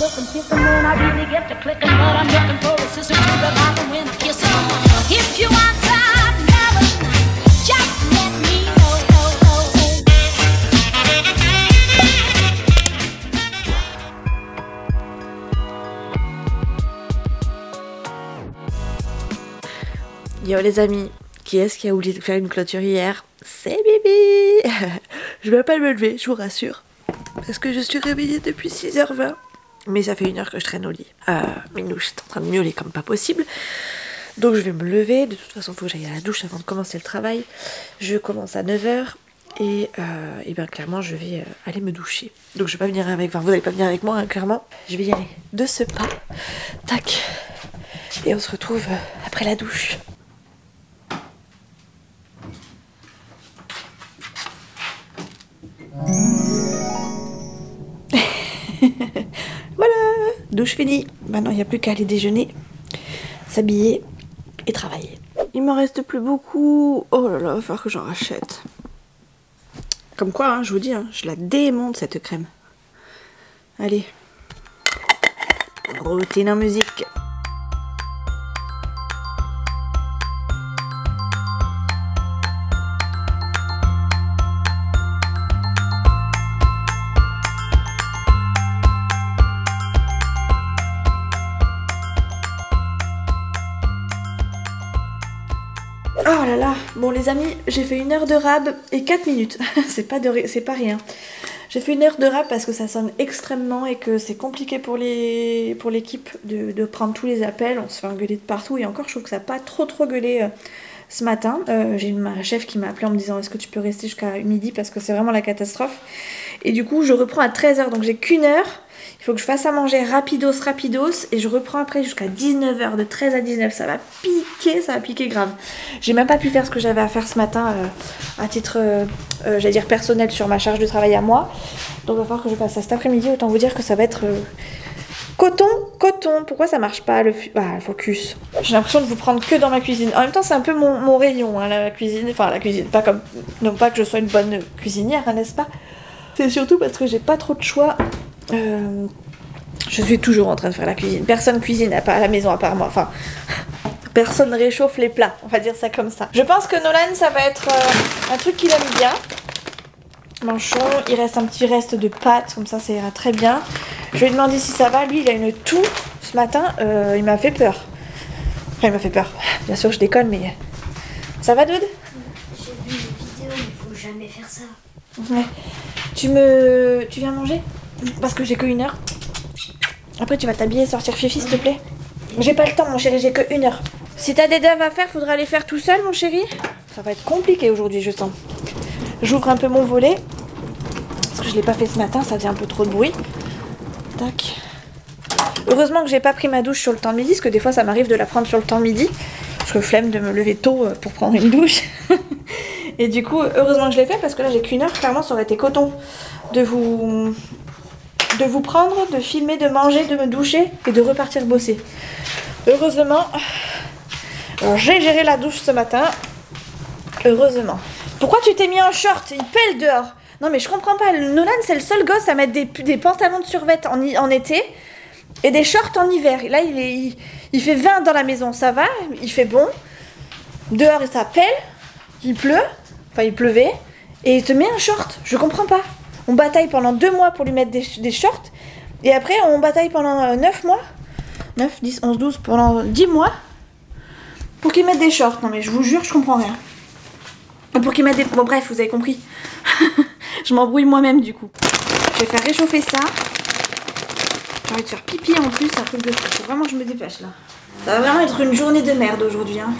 looking, picking when I really get to clicking, but I'm looking for a sister to revive and win a kiss. If you want some melon, just let me know. Yo les amis, qui est-ce qui a oublié de faire une clôture hier? C'est Bibi. Je vais pas me lever, je vous rassure, parce que je suis réveillée depuis 6h20. Mais ça fait 1 heure que je traîne au lit. Minouche est en train de miauler comme pas possible. Donc je vais me lever. De toute façon, il faut que j'aille à la douche avant de commencer le travail. Je commence à 9h. Et bien clairement, je vais aller me doucher. Donc je vais pas venir avec... Enfin, vous n'allez pas venir avec moi, hein, clairement. Je vais y aller de ce pas. Tac. Et on se retrouve après la douche. Voilà, douche finie. Maintenant il n'y a plus qu'à aller déjeuner, s'habiller et travailler. Il m'en reste plus beaucoup. Oh là là, il va falloir que j'en rachète. Comme quoi, hein, je vous dis, hein, je la démonte cette crème. Allez, routine en musique. Oh là là, bon les amis, j'ai fait 1 heure de rab et 4 minutes, c'est pas rien. J'ai fait 1 heure de rab parce que ça sonne extrêmement et que c'est compliqué pour l'équipe de prendre tous les appels, on se fait engueuler de partout et encore je trouve que ça n'a pas trop gueulé ce matin. J'ai ma chef qui m'a appelé en me disant est-ce que tu peux rester jusqu'à midi parce que c'est vraiment la catastrophe. Et du coup je reprends à 13h donc j'ai qu'1 heure. Il faut que je fasse à manger rapidos et je reprends après jusqu'à 19h, de 13 à 19, ça va piquer grave. J'ai même pas pu faire ce que j'avais à faire ce matin à titre, j'allais dire personnel sur ma charge de travail à moi. Donc il va falloir que je fasse ça cet après-midi, autant vous dire que ça va être coton. Pourquoi ça marche pas le focus? J'ai l'impression de vous prendre que dans ma cuisine. En même temps c'est un peu mon rayon, hein, la cuisine, pas comme, non pas que je sois une bonne cuisinière, hein, n'est-ce pas? C'est surtout parce que j'ai pas trop de choix. Je suis toujours en train de faire la cuisine. Personne cuisine à la maison à part moi. Enfin, personne réchauffe les plats. On va dire ça comme ça. Je pense que Nolan, ça va être un truc qu'il aime bien. Manchon, il reste un petit reste de pâtes. Comme ça ira très bien. Je lui ai demandé si ça va. Lui, il a une toux ce matin. Il m'a fait peur. Enfin, il m'a fait peur. Bien sûr, je déconne, mais... Ça va, Dude? J'ai vu une vidéo, il faut jamais faire ça. Ouais. Tu viens manger? Parce que j'ai que 1 heure. Après tu vas t'habiller et sortir Fifi s'il te plaît. J'ai pas le temps mon chéri, j'ai que 1 heure. Si t'as des devoirs à faire, faudra les faire tout seul mon chéri. Ça va être compliqué aujourd'hui je sens. J'ouvre un peu mon volet. Parce que je l'ai pas fait ce matin, ça faisait un peu trop de bruit. Tac. Heureusement que j'ai pas pris ma douche sur le temps de midi, parce que des fois ça m'arrive de la prendre sur le temps de midi. Parce que flemme de me lever tôt pour prendre une douche. Et du coup, heureusement que je l'ai fait parce que là j'ai qu'1 heure, clairement ça aurait été coton de vous prendre, de filmer, de manger, de me doucher et de repartir bosser. Heureusement, j'ai géré la douche ce matin. Heureusement. Pourquoi tu t'es mis en short? Il pèle dehors. Non mais je comprends pas. Nolan c'est le seul gosse à mettre des pantalons de survêt en été et des shorts en hiver. Et là il fait 20 dans la maison, ça va, il fait bon. Dehors ça pèle, il pleut, enfin il pleuvait et il te met un short. Je comprends pas. On bataille pendant 2 mois pour lui mettre des shorts. Et après, on bataille pendant 9 mois. 9, 10, 11, 12, pendant 10 mois. Pour qu'il mette des shorts. Non mais je vous jure, je comprends rien. Pour qu'il mette des... Bon bref, vous avez compris. Je m'embrouille moi-même du coup. Je vais faire réchauffer ça. J'ai envie de faire pipi en plus, un truc de fou. Faut vraiment que je me dépêche là. Ça va vraiment être une journée de merde aujourd'hui. Hein.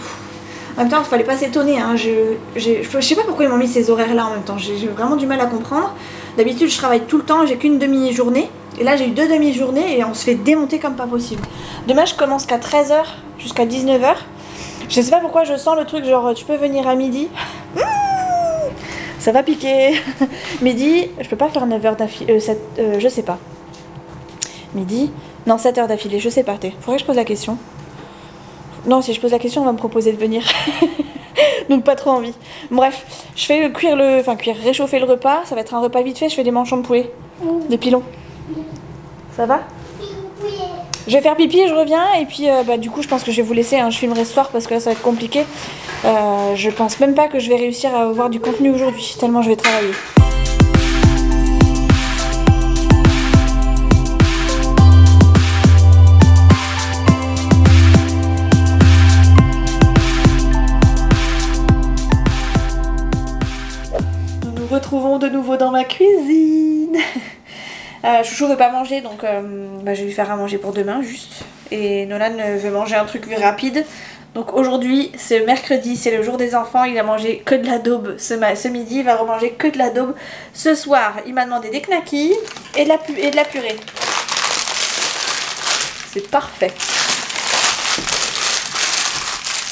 En même temps, il fallait pas s'étonner. Hein. Je sais pas pourquoi ils m'ont mis ces horaires là en même temps. J'ai vraiment du mal à comprendre. D'habitude, je travaille tout le temps, j'ai qu'une demi-journée. Et là, j'ai eu 2 demi-journées et on se fait démonter comme pas possible. Demain, je commence qu'à 13h jusqu'à 19h. Je sais pas pourquoi je sens le truc genre tu peux venir à midi. Ça va piquer. Midi, je peux pas faire 9h d'affilée. Je sais pas. Midi, non 7h d'affilée, je sais pas. Faudrait que je pose la question. Non, si je pose la question, on va me proposer de venir. Donc pas trop envie. Bref, je fais réchauffer le repas. Ça va être un repas vite fait. Je fais des manchons de poulet, des pilons. Ça va? Je vais faire pipi et je reviens. Et puis du coup je pense que je vais vous laisser. Hein. Je filmerai ce soir parce que là ça va être compliqué. Je pense même pas que je vais réussir à avoir du contenu aujourd'hui. Tellement je vais travailler. Nous retrouvons de nouveau dans ma cuisine. Chouchou veut pas manger donc je vais lui faire à manger pour demain juste. Et Nolan veut manger un truc rapide. Donc aujourd'hui c'est mercredi, c'est le jour des enfants. Il a mangé que de la daube ce midi, il va remanger que de la daube. Ce soir il m'a demandé des knackis et de la purée. C'est parfait.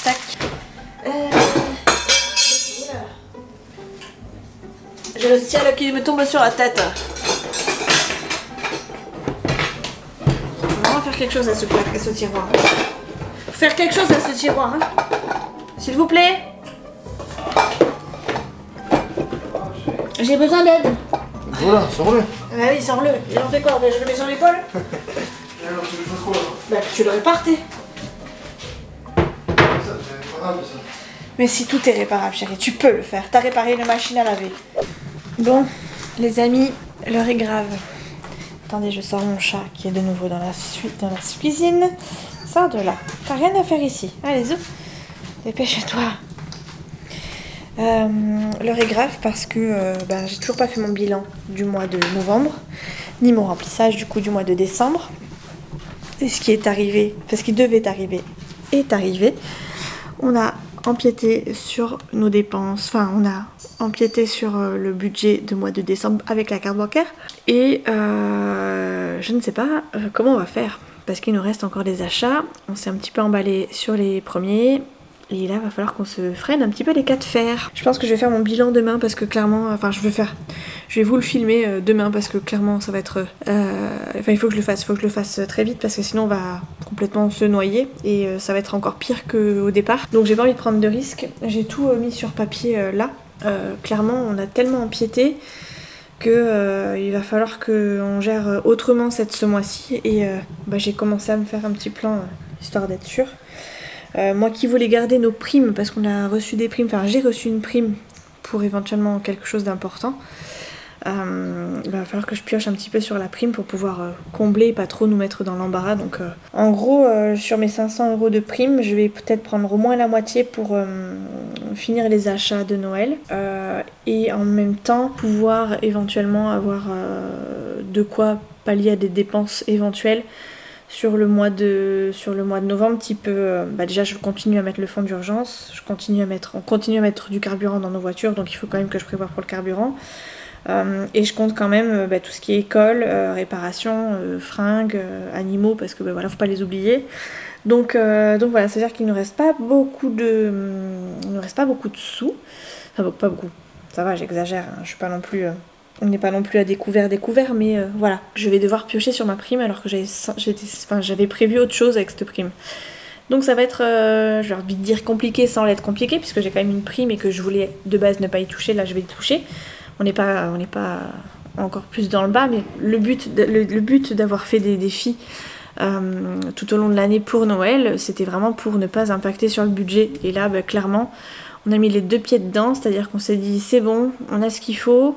Tac. J'ai le ciel qui me tombe sur la tête. On va faire quelque chose à ce tiroir. Faire quelque chose à ce tiroir. Hein. S'il vous plaît. J'ai besoin d'aide. Voilà, sors-le. Ah oui, sors-le. Il en fait quoi? Je le mets sur l'épaule. Bah tu le répares, t'es. Mais si tout est réparable, chérie, tu peux le faire. T'as réparé une machine à laver. Bon, les amis, l'heure est grave. Attendez, je sors mon chat qui est de nouveau dans la cuisine. Sors de là. T'as rien à faire ici. Allez, zou. Dépêche-toi. L'heure est grave parce que j'ai toujours pas fait mon bilan du mois de novembre, ni mon remplissage du coup du mois de décembre. Et ce qui est arrivé, enfin ce qui devait arriver, est arrivé. On a empiété sur nos dépenses, enfin on a empiété sur le budget de mois de décembre avec la carte bancaire. Et je ne sais pas comment on va faire parce qu'il nous reste encore des achats. On s'est un petit peu emballé sur les premiers. Et là, il va falloir qu'on se freine un petit peu les cas de fer. Je pense que je vais faire mon bilan demain parce que clairement... Enfin, je vais vous le filmer demain parce que clairement, ça va être... il faut que je le fasse très vite parce que sinon, on va complètement se noyer. Et ça va être encore pire qu'au départ. Donc, j'ai pas envie de prendre de risques. J'ai tout mis sur papier là. Clairement, on a tellement empiété que il va falloir qu'on gère autrement ce mois-ci. Et j'ai commencé à me faire un petit plan histoire d'être sûre. Moi qui voulais garder nos primes parce qu'on a reçu des primes, enfin j'ai reçu une prime pour éventuellement quelque chose d'important. Il va falloir que je pioche un petit peu sur la prime pour pouvoir combler et pas trop nous mettre dans l'embarras. Donc en gros sur mes 500 € de prime je vais peut-être prendre au moins la moitié pour finir les achats de Noël et en même temps pouvoir éventuellement avoir de quoi pallier à des dépenses éventuelles sur le mois de novembre, type déjà je continue à mettre le fonds d'urgence, on continue à mettre du carburant dans nos voitures, donc il faut quand même que je prévoie pour le carburant. Et je compte quand même tout ce qui est école, réparation, fringues, animaux, parce que faut pas les oublier. Donc voilà, c'est-à-dire qu'il ne nous reste pas beaucoup de sous. Enfin pas beaucoup. Ça va, j'exagère, hein, je suis pas non plus. On n'est pas non plus à découvert, mais voilà. Je vais devoir piocher sur ma prime alors que j'avais prévu autre chose avec cette prime. Donc ça va être, je vais envie de dire compliqué sans l'être compliqué, puisque j'ai quand même une prime et que je voulais de base ne pas y toucher, là je vais y toucher. On n'est pas encore plus dans le bas, mais le but d'avoir fait des défis tout au long de l'année pour Noël, c'était vraiment pour ne pas impacter sur le budget. Et là, clairement, on a mis les deux pieds dedans, c'est-à-dire qu'on s'est dit c'est bon, on a ce qu'il faut.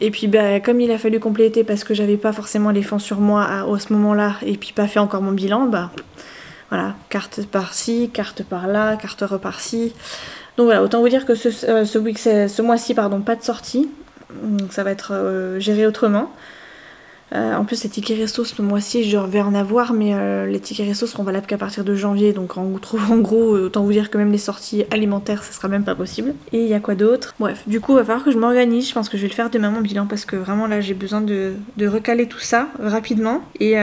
Et puis comme il a fallu compléter parce que j'avais pas forcément les fonds sur moi à ce moment-là et puis pas fait encore mon bilan, voilà, carte par-ci, carte par-là, carte repar-ci. Donc voilà, autant vous dire que ce mois-ci, pas de sortie. Donc ça va être géré autrement. En plus les tickets resto ce mois-ci je vais en avoir, mais les tickets resto seront valables qu'à partir de janvier, donc en gros autant vous dire que même les sorties alimentaires ça sera même pas possible. Et il y a quoi d'autre? Bref, du coup il va falloir que je m'organise, je pense que je vais le faire demain mon bilan parce que vraiment là j'ai besoin de recaler tout ça rapidement et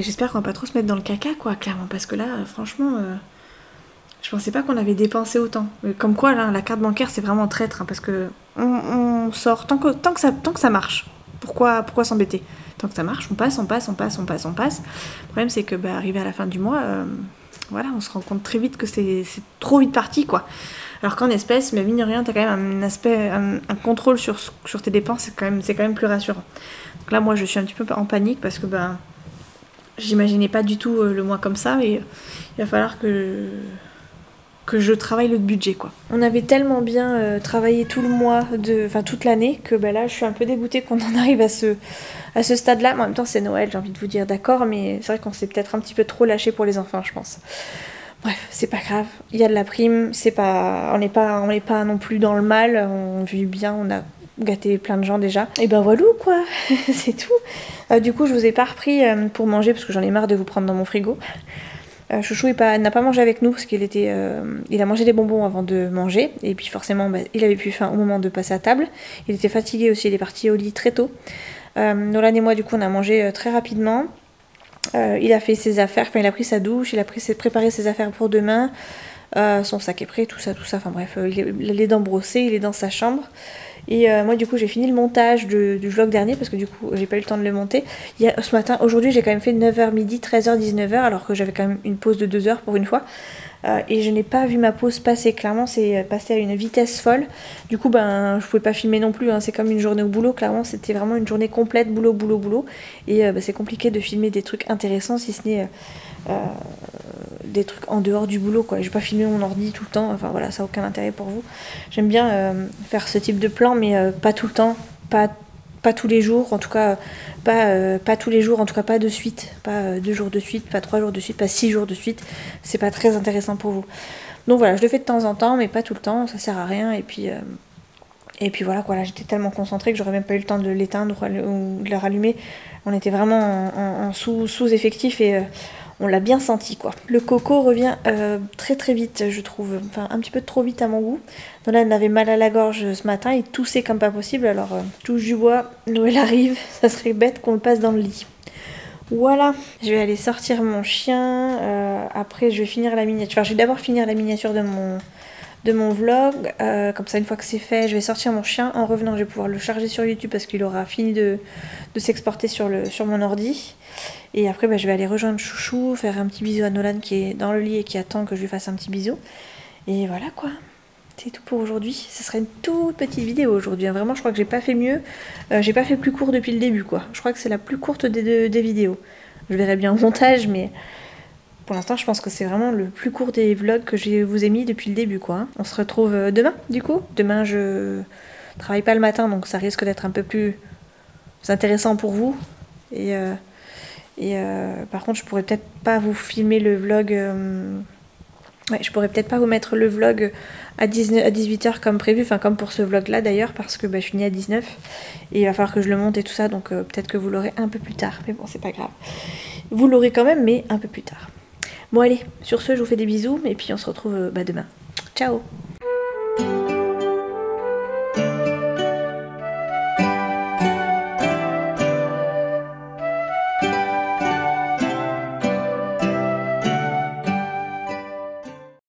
j'espère qu'on va pas trop se mettre dans le caca quoi, clairement, parce que là franchement je pensais pas qu'on avait dépensé autant. Comme quoi là la carte bancaire c'est vraiment traître hein, parce que on sort tant que ça marche. Pourquoi s'embêter? Tant que ça marche, on passe. Le problème c'est que arrivé à la fin du mois, voilà, on se rend compte très vite que c'est trop vite parti quoi. Alors qu'en espèces, mais mine de rien, t'as quand même un contrôle sur tes dépenses, c'est quand même plus rassurant. Donc là moi je suis un petit peu en panique parce que J'imaginais pas du tout le mois comme ça, mais il va falloir que je travaille le budget quoi. On avait tellement bien travaillé tout le mois, enfin toute l'année, que bah, là je suis un peu dégoûtée qu'on en arrive à ce stade-là. Mais en même temps c'est Noël, j'ai envie de vous dire d'accord, mais c'est vrai qu'on s'est peut-être un petit peu trop lâché pour les enfants je pense. Bref, c'est pas grave, il y a de la prime, on n'est pas non plus dans le mal, on vit bien, on a gâté plein de gens déjà. Et ben voilà quoi, c'est tout. Du coup je vous ai pas repris pour manger parce que j'en ai marre de vous prendre dans mon frigo. Chouchou n'a pas mangé avec nous parce qu'il a mangé des bonbons avant de manger et puis forcément bah, il avait plus faim au moment de passer à table. Il était fatigué aussi, il est parti au lit très tôt. Nolan et moi du coup on a mangé très rapidement. Il a fait ses affaires, enfin il a pris sa douche, il a préparé ses affaires pour demain. Son sac est prêt, tout ça, enfin bref, il a les dents brossées, il est dans sa chambre. Et moi du coup j'ai fini le montage du vlog dernier parce que du coup j'ai pas eu le temps de le monter. Ce matin, aujourd'hui j'ai quand même fait 9h midi, 13h, 19h alors que j'avais quand même une pause de 2 heures pour une fois. Et je n'ai pas vu ma pause passer, clairement c'est passé à une vitesse folle. Du coup ben je pouvais pas filmer non plus, hein. C'est comme une journée au boulot, clairement c'était vraiment une journée complète, boulot, boulot, boulot. Et c'est compliqué de filmer des trucs intéressants si ce n'est des trucs en dehors du boulot quoi. Je vais pas filmer mon ordi tout le temps, enfin voilà, ça n'a aucun intérêt pour vous. J'aime bien faire ce type de plan mais pas tout le temps, pas tous les jours, en tout cas pas tous les jours, en tout cas pas de suite, pas 2 jours de suite, pas 3 jours de suite, pas 6 jours de suite, c'est pas très intéressant pour vous. Donc voilà, je le fais de temps en temps mais pas tout le temps, ça sert à rien et puis voilà quoi, là j'étais tellement concentrée que j'aurais même pas eu le temps de l'éteindre ou de le rallumer. On était vraiment en sous-effectif et on l'a bien senti quoi. Le coco revient très très vite je trouve, enfin un petit peu trop vite à mon goût. Nolan avait mal à la gorge ce matin, il toussait comme pas possible alors touche du bois, Noël arrive, ça serait bête qu'on le passe dans le lit. Voilà, je vais aller sortir mon chien, après je vais finir la miniature, enfin je vais d'abord finir la miniature de mon vlog, comme ça une fois que c'est fait je vais sortir mon chien, en revenant je vais pouvoir le charger sur YouTube parce qu'il aura fini de s'exporter sur mon ordi. Et après bah, je vais aller rejoindre Chouchou, faire un petit bisou à Nolan qui est dans le lit et qui attend que je lui fasse un petit bisou. Et voilà quoi, c'est tout pour aujourd'hui. Ce sera une toute petite vidéo aujourd'hui, hein. Vraiment je crois que j'ai pas fait mieux, j'ai pas fait plus court depuis le début quoi. Je crois que c'est la plus courte des vidéos. Je verrai bien au montage mais pour l'instant je pense que c'est vraiment le plus court des vlogs que je vous ai mis depuis le début quoi. On se retrouve demain du coup. Demain je travaille pas le matin donc ça risque d'être un peu plus intéressant pour vous. Et par contre je pourrais peut-être pas vous filmer le vlog, ouais, je pourrais peut-être pas vous mettre le vlog à 18h comme prévu, enfin comme pour ce vlog là d'ailleurs parce que bah, je finis à 19 et il va falloir que je le monte et tout ça donc peut-être que vous l'aurez un peu plus tard mais bon c'est pas grave. Vous l'aurez quand même mais un peu plus tard. Bon allez, sur ce je vous fais des bisous et puis on se retrouve demain. Ciao.